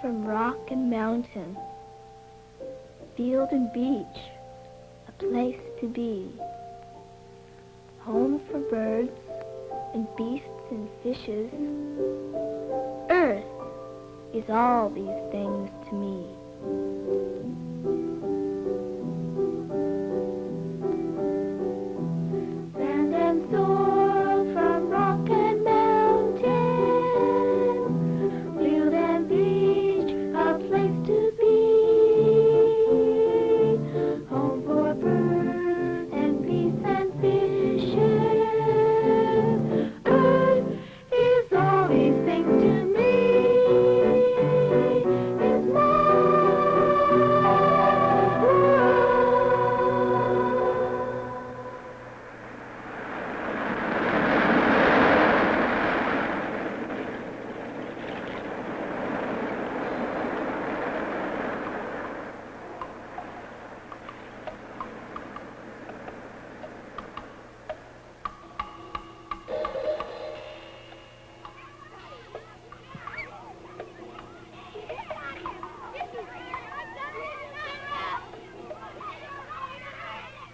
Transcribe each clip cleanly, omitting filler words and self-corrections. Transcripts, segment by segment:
from rock and mountain, field and beach, a place to be, home for birds and beasts and fishes. Earth is all these things to me. Sand and soil from rock and mountain, field and beach, a place to be, home for birds and beasts and fishes. Earth is all these things to me. It's my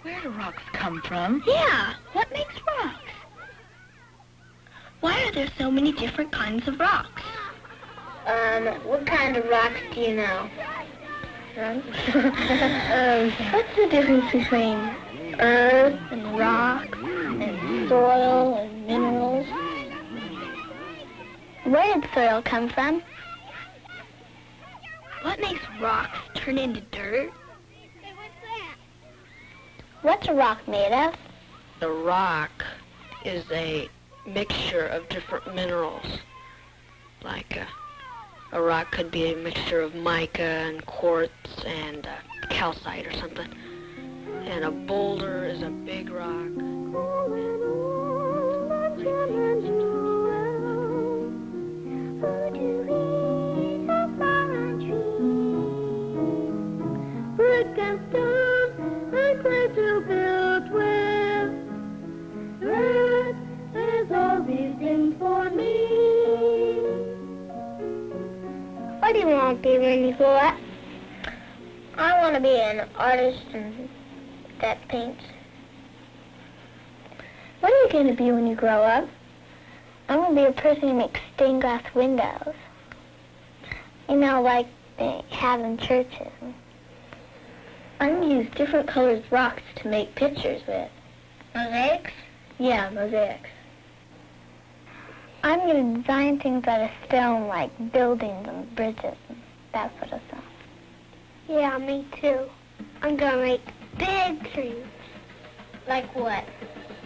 Where do rocks come from? Yeah, what makes rocks? Why are there so many different kinds of rocks? What kind of rocks do you know? What's the difference between earth and rocks and soil and minerals? Where did soil come from? What makes rocks turn into dirt? What's a rock made of? The rock is a mixture of different minerals. Like a rock could be a mixture of mica and quartz and calcite or something. And a boulder is a big rock. Brick and stone and clay to build with. Earth is all these things for me. What do you want to be when you grow up? I want to be an artist that paints. What are you going to be when you grow up? I'm going to be a person who makes stained glass windows. You know, like they have in churches. I'm going to use different colored rocks to make pictures with. Mosaics? Yeah, mosaics. I'm going to design things out of stone, like buildings and bridges and that sort of stuff. Yeah, me too. I'm going to make big things. Like what?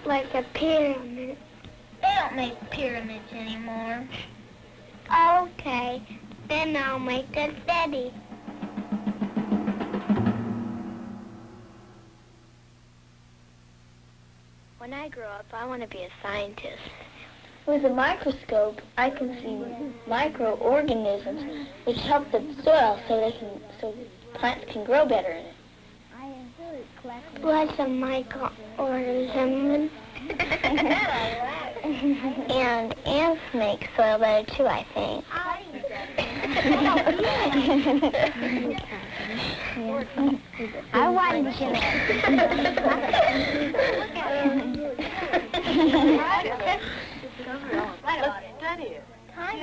Like a pyramid. They don't make pyramids anymore. Okay, then I'll make a city. When I grow up, I want to be a scientist. With a microscope, I can see microorganisms which help the soil so plants can grow better in it. What's a microorganism? And ants make soil better too, I think. I want to Let's study it.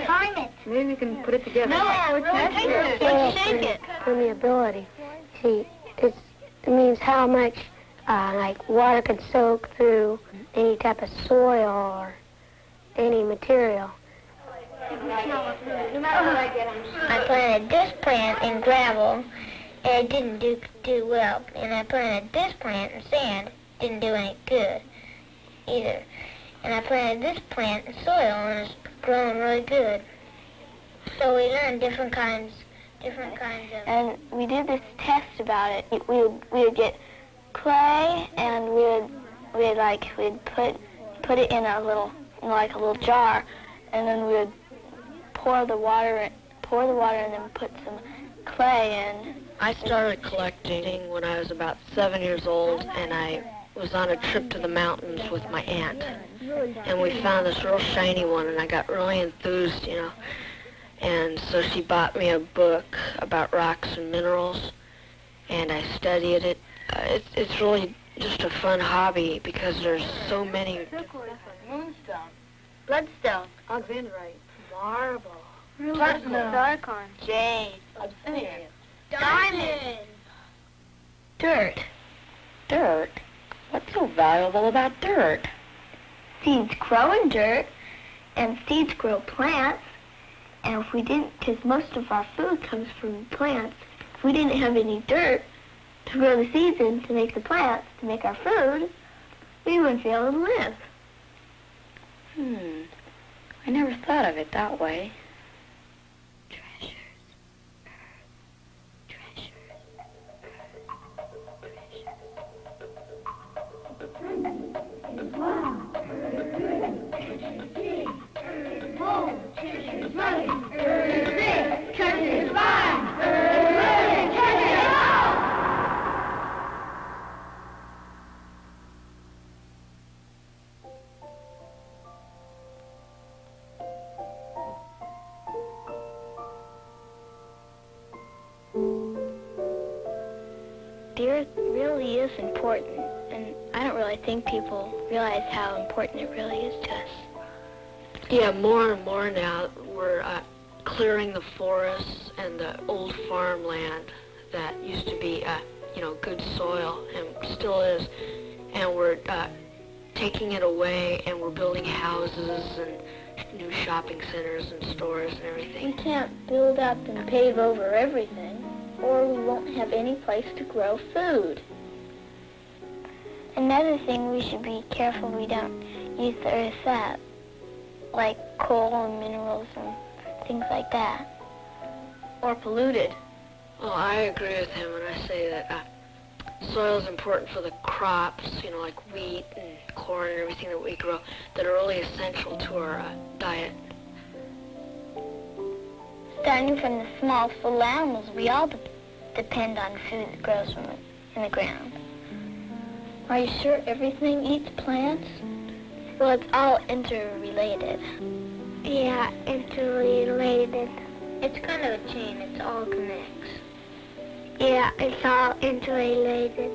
time it. Maybe we can put it together. No, let's shake it. Permeability. See, it means how much like water could soak through any type of soil or any material. I planted this plant in gravel, and it didn't do well. And I planted this plant in sand, didn't do any good either. And I planted this plant in soil, and it's growing really good. So we learned different kinds of... And we did this test about it. We would get clay, and we'd put it in a little jar, and then we would pour the water, and then put some clay in. I started collecting when I was about 7 years old, and I was on a trip to the mountains with my aunt. And we found this real shiny one, and I got really enthused, you know. And so she bought me a book about rocks and minerals, and I studied it. It's really just a fun hobby because there's so many. Moonstone. Bloodstone. Oxandrite. Marble. Platinum. Zircon. Jade. Obsidian. Diamond. Dirt. Dirt? What's so valuable about dirt? Seeds grow in dirt, and seeds grow plants. And if we didn't, because most of our food comes from plants, if we didn't have any dirt to grow the seeds in, to make the plants, to make our food, we wouldn't be able to live. I never thought of it that way. The earth really is important, and I don't really think people realize how important it really is to us. Yeah, more and more now we're clearing the forests and the old farmland that used to be, good soil and still is, and we're taking it away, and we're building houses and new shopping centers and stores and We everything. can't build up and pave over everything, or we won't have any place to grow food. Another thing, we should be careful we don't use the earth up, like coal and minerals and things like that. Or polluted. Well, I agree with him when I say that soil is important for the crops, like wheat and corn and everything that we grow, that are really essential to our diet. Starting from the smallest little animals, we all depend on food that grows in the ground. Are you sure everything eats plants? Well, it's all interrelated. Yeah, interrelated. It's kind of a chain. It all connects. Yeah, it's all interrelated.